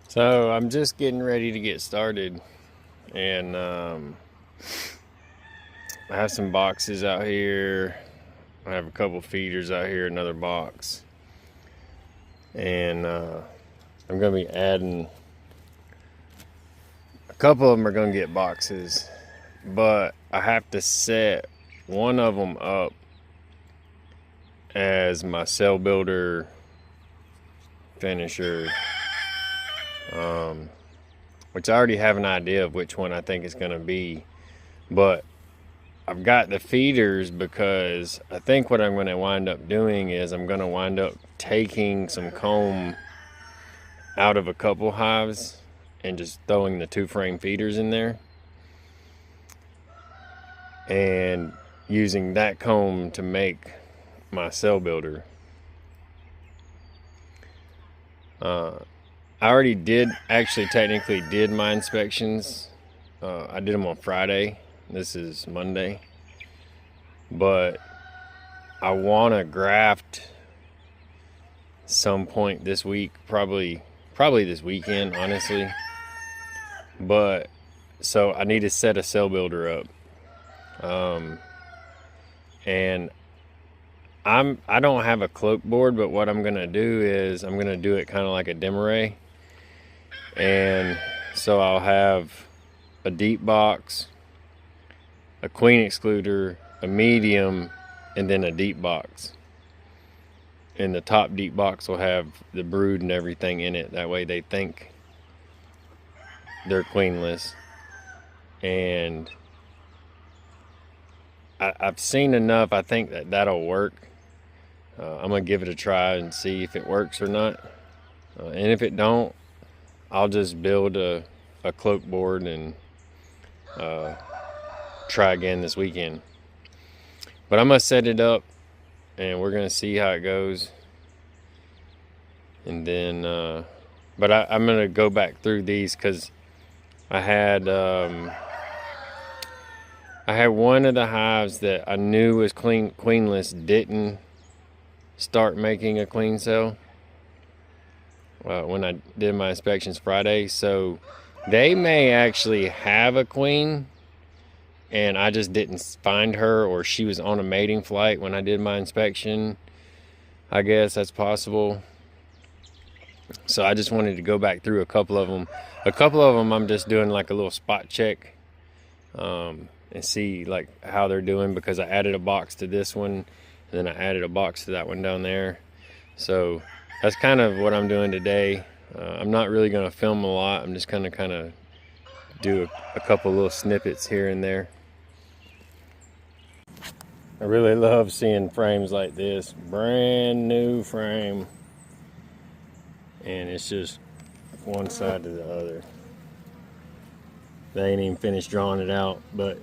So I'm just getting ready to get started, and I have some boxes out here. I have a couple feeders out here, another box, and I'm gonna be adding a couple of them are gonna get boxes, but I have to set one of them up as my cell builder finisher, which I already have an idea of which one I think it's gonna be, but I've got the feeders because I think what I'm going to wind up doing is I'm going to wind up taking some comb out of a couple hives and just throwing the 2-frame feeders in there and using that comb to make my cell builder. I already technically did my inspections. I did them on Friday. This is Monday, but I want to graft some point this week, probably this weekend, honestly. But so I need to set a cell builder up, and I don't have a cloak board, but what I'm gonna do is I'm gonna do it kind of like a Demarest, and so I'll have a deep box, a queen excluder, a medium, and then a deep box. And the top deep box will have the brood and everything in it. That way they think they're queenless. And I've seen enough. I think that'll work. I'm gonna give it a try and see if it works or not. And if it don't, I'll just build a cloak board and try again this weekend. But I'm gonna set it up and we're gonna see how it goes, and then but I'm gonna go back through these because I had one of the hives that I knew was queenless didn't start making a queen cell when I did my inspections Friday, so they may actually have a queen and I just didn't find her, or she was on a mating flight when I did my inspection. I guess that's possible. So I just wanted to go back through a couple of them. A couple of them I'm just doing like a little spot check and see like how they're doing, because I added a box to this one and then I added a box to that one down there. So that's kind of what I'm doing today. I'm not really going to film a lot. I'm just kind of do a couple little snippets here and there. I really love seeing frames like this, brand new frame, and it's just one side to the other. They ain't even finished drawing it out, but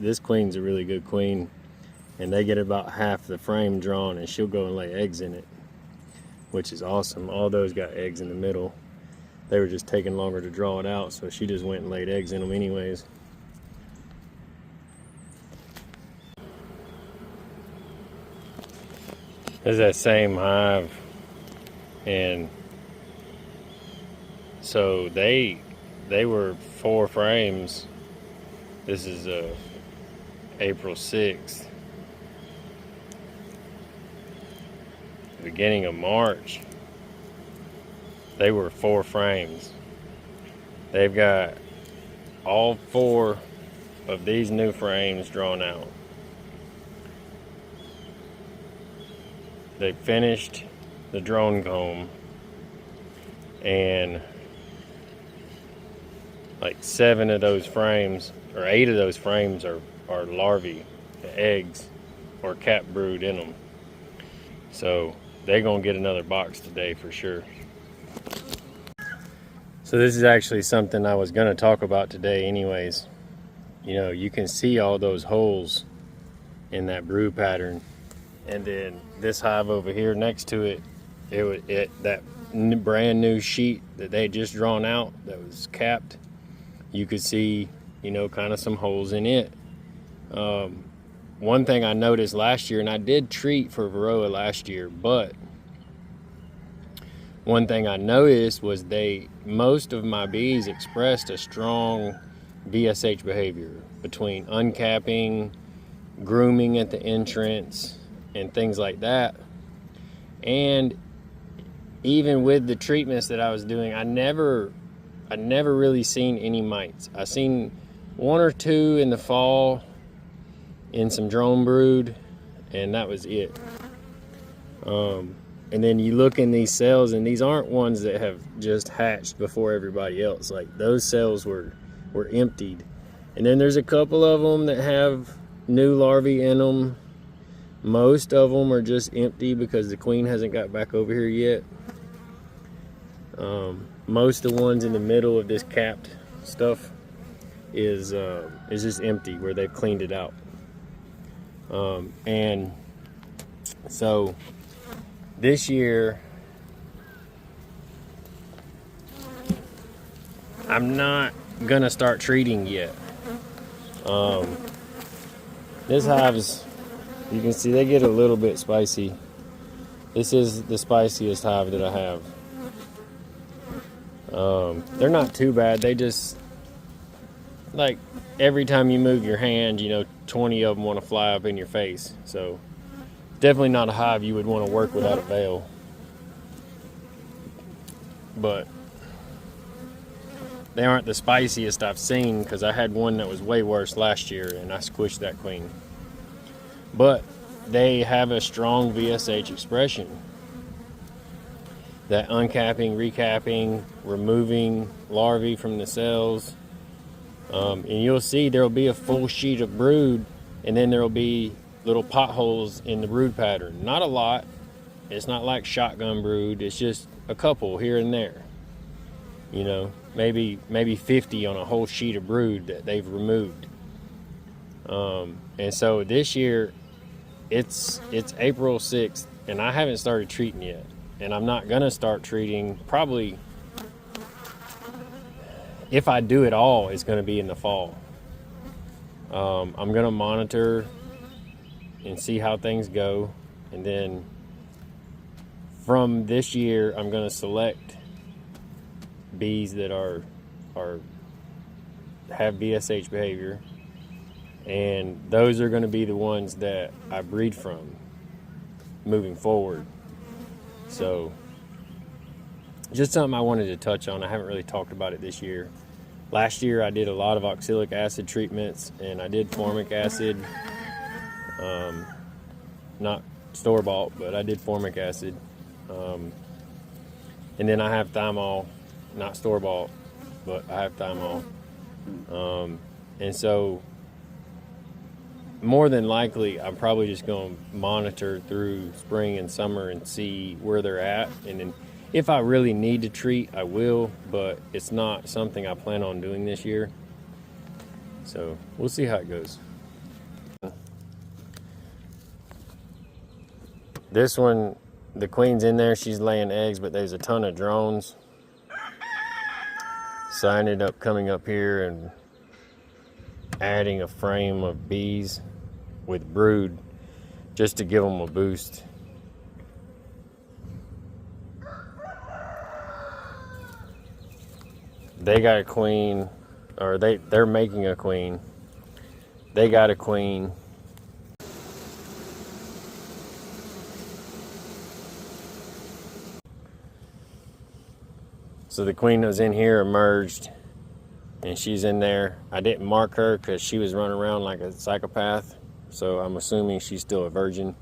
this queen's a really good queen, and they get about half the frame drawn and she'll go and lay eggs in it, which is awesome. All those got eggs in the middle. They were just taking longer to draw it out, so she just went and laid eggs in them anyways. This is that same hive, and so they were 4 frames. This is April 6th. Beginning of March, they were 4 frames. They've got all 4 of these new frames drawn out. They finished the drone comb, and like 7 of those frames, or 8 of those frames are larvae, the eggs or cap brood in them. So they're gonna get another box today for sure. So this is actually something I was gonna talk about today anyways. You know, you can see all those holes in that brood pattern. And then this hive over here next to it, that brand new sheet that they had just drawn out that was capped, you could see, you know, kind of some holes in it. One thing I noticed last year, and I did treat for varroa last year, but one thing I noticed was most of my bees expressed a strong VSH behavior between uncapping, grooming at the entrance, and things like that. And even with the treatments that I was doing, I never really seen any mites. I seen one or two in the fall in some drone brood, and that was it. And then you look in these cells, and these aren't ones that have just hatched before everybody else. Like, those cells were emptied. And then there's a couple of them that have new larvae in them. Most of them are just empty because the queen hasn't got back over here yet. Most of the ones in the middle of this capped stuff is just empty, where they've cleaned it out. And so this year, I'm not gonna start treating yet. This hive's, you can see they get a little bit spicy. This is the spiciest hive that I have. They're not too bad. They just, like, every time you move your hand, 20 of them want to fly up in your face. So definitely not a hive you would want to work without a veil. But they aren't the spiciest I've seen, because I had one that was way worse last year and I squished that queen. But they have a strong VSH expression. That uncapping, recapping, removing larvae from the cells. And you'll see there'll be a full sheet of brood, and then there'll be little potholes in the brood pattern. Not a lot. It's not like shotgun brood. It's just a couple here and there. Maybe 50 on a whole sheet of brood that they've removed. And so this year, it's April 6th, and I haven't started treating yet. And I'm not gonna start treating, probably, if I do it all, it's gonna be in the fall. I'm gonna monitor and see how things go, and then from this year, I'm gonna select bees that have VSH behavior, and those are gonna be the ones that I breed from moving forward. So, just something I wanted to touch on. I haven't really talked about it this year. Last year I did a lot of oxalic acid treatments, and I did formic acid. Not store-bought, but I did formic acid. And then I have thymol, not store-bought, but I have thymol. And so, more than likely, I'm probably just going to monitor through spring and summer and see where they're at. And then if I really need to treat, I will, but it's not something I plan on doing this year. So we'll see how it goes. This one, the queen's in there, she's laying eggs, but there's a ton of drones. So I ended up coming up here and adding a frame of bees with brood just to give them a boost. They got a queen, or they're making a queen. They got a queen. So the queen that was in here emerged, and she's in there. I didn't mark her because she was running around like a psychopath. So I'm assuming she's still a virgin.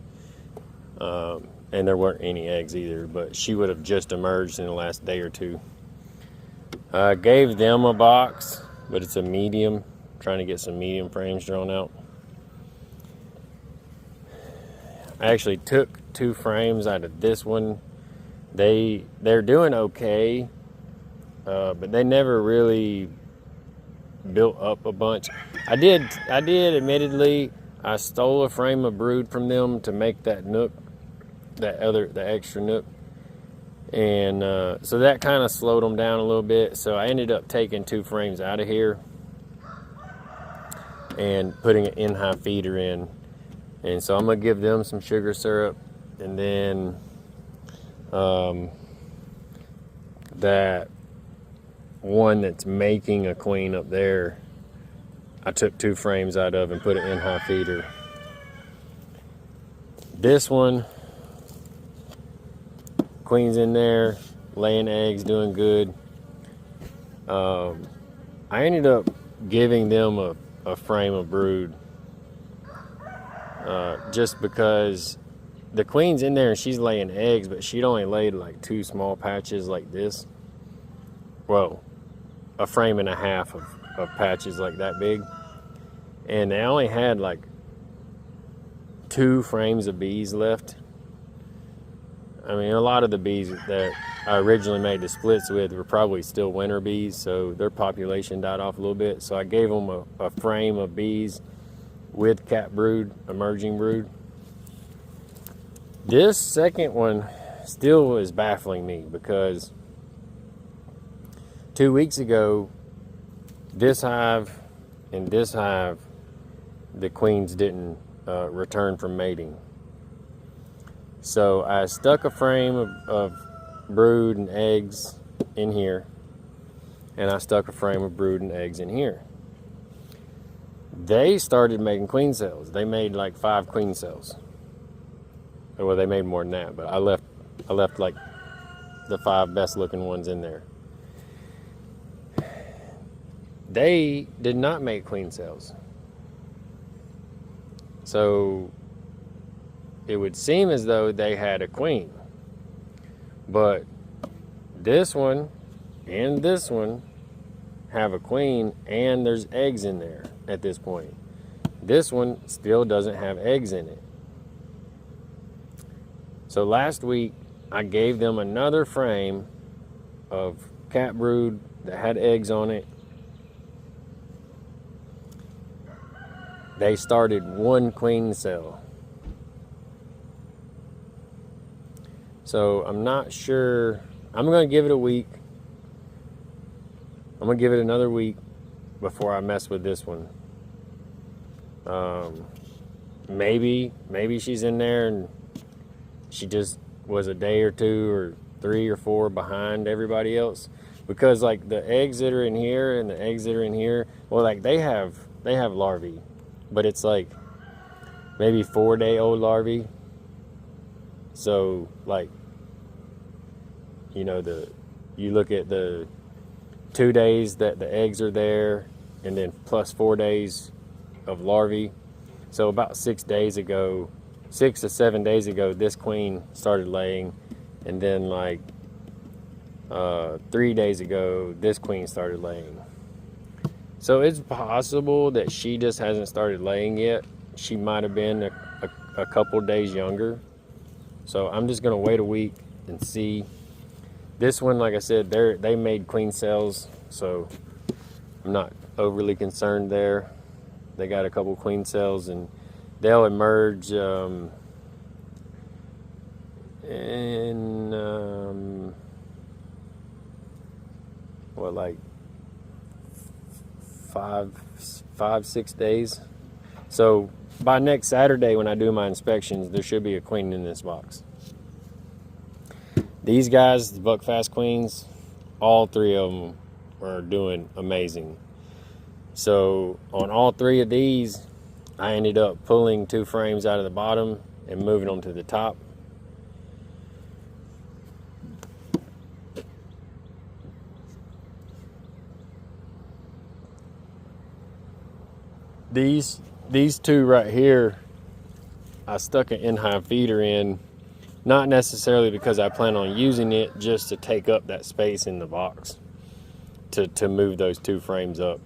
And there weren't any eggs either, but she would have just emerged in the last day or two. I gave them a box, but it's a medium. Trying to get some medium frames drawn out. I actually took 2 frames out of this one. They're doing okay, but they never really built up a bunch. I did admittedly. I stole a frame of brood from them to make that nook, the extra nook. And so that kind of slowed them down a little bit. So I ended up taking 2 frames out of here and putting an in-hive feeder in. And so I'm going to give them some sugar syrup. And then that one that's making a queen up there, I took 2 frames out of and put it in high feeder. This one, queen's in there, laying eggs, doing good. I ended up giving them a frame of brood, just because the queen's in there and she's laying eggs, but she'd only laid like 2 small patches like this. Well, a frame and a half of patches like that big. And they only had like 2 frames of bees left. I mean, a lot of the bees that I originally made the splits with were probably still winter bees, so their population died off a little bit. So I gave them a frame of bees with cat brood, emerging brood. This second one still is baffling me, because 2 weeks ago, this hive and this hive, the queens didn't return from mating. So I stuck a frame of brood and eggs in here, and I stuck a frame of brood and eggs in here. They started making queen cells. They made like 5 queen cells. Well, they made more than that, but I left like the 5 best looking ones in there. They did not make queen cells. So it would seem as though they had a queen. But this one and this one have a queen, and there's eggs in there at this point. This one still doesn't have eggs in it. So last week, I gave them another frame of cat brood that had eggs on it. They started 1 queen cell. So I'm not sure. I'm going to give it a week. I'm going to give it another week before I mess with this one. Maybe she's in there and she just was a day or 2 or 3 or 4 behind everybody else, because like the eggs that are in here and the eggs that are in here, well, like they have larvae, but it's like maybe 4-day-old larvae. So like, you know, you look at the 2 days that the eggs are there, and then plus 4 days of larvae. So about 6 to 7 days ago, this queen started laying, and then like 3 days ago, this queen started laying. So it's possible that she just hasn't started laying yet. She might have been a couple days younger. So I'm just gonna wait a week and see. This one, like I said, they made queen cells, so I'm not overly concerned there. They got a couple queen cells, and they'll emerge in like 5-6 days. So by next Saturday, when I do my inspections, there should be a queen in this box. These guys, the Buckfast queens, all 3 of them are doing amazing. So on all 3 of these, I ended up pulling 2 frames out of the bottom and moving them to the top. These 2 right here, I stuck an in-hive feeder in, not necessarily because I plan on using it, just to take up that space in the box to move those 2 frames up.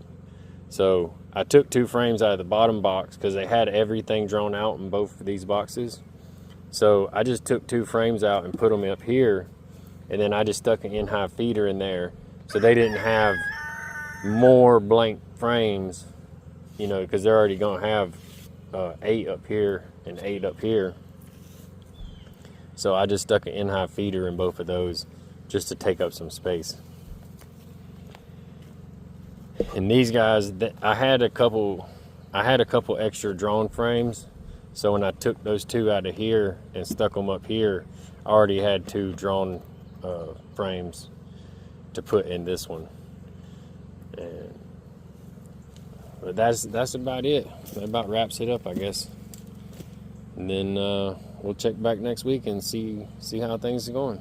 So I took 2 frames out of the bottom box because they had everything drawn out in both of these boxes. So I just took 2 frames out and put them up here, and then I just stuck an in-hive feeder in there, so they didn't have more blank frames, you know, because they're already gonna have 8 up here and 8 up here. So I just stuck an in-hive feeder in both of those just to take up some space. And these guys, I had a couple extra drawn frames. So when I took those 2 out of here and stuck them up here, I already had 2 drawn frames. to put in this one. But that's about it. That about wraps it up, I guess. And then we'll check back next week and see how things are going.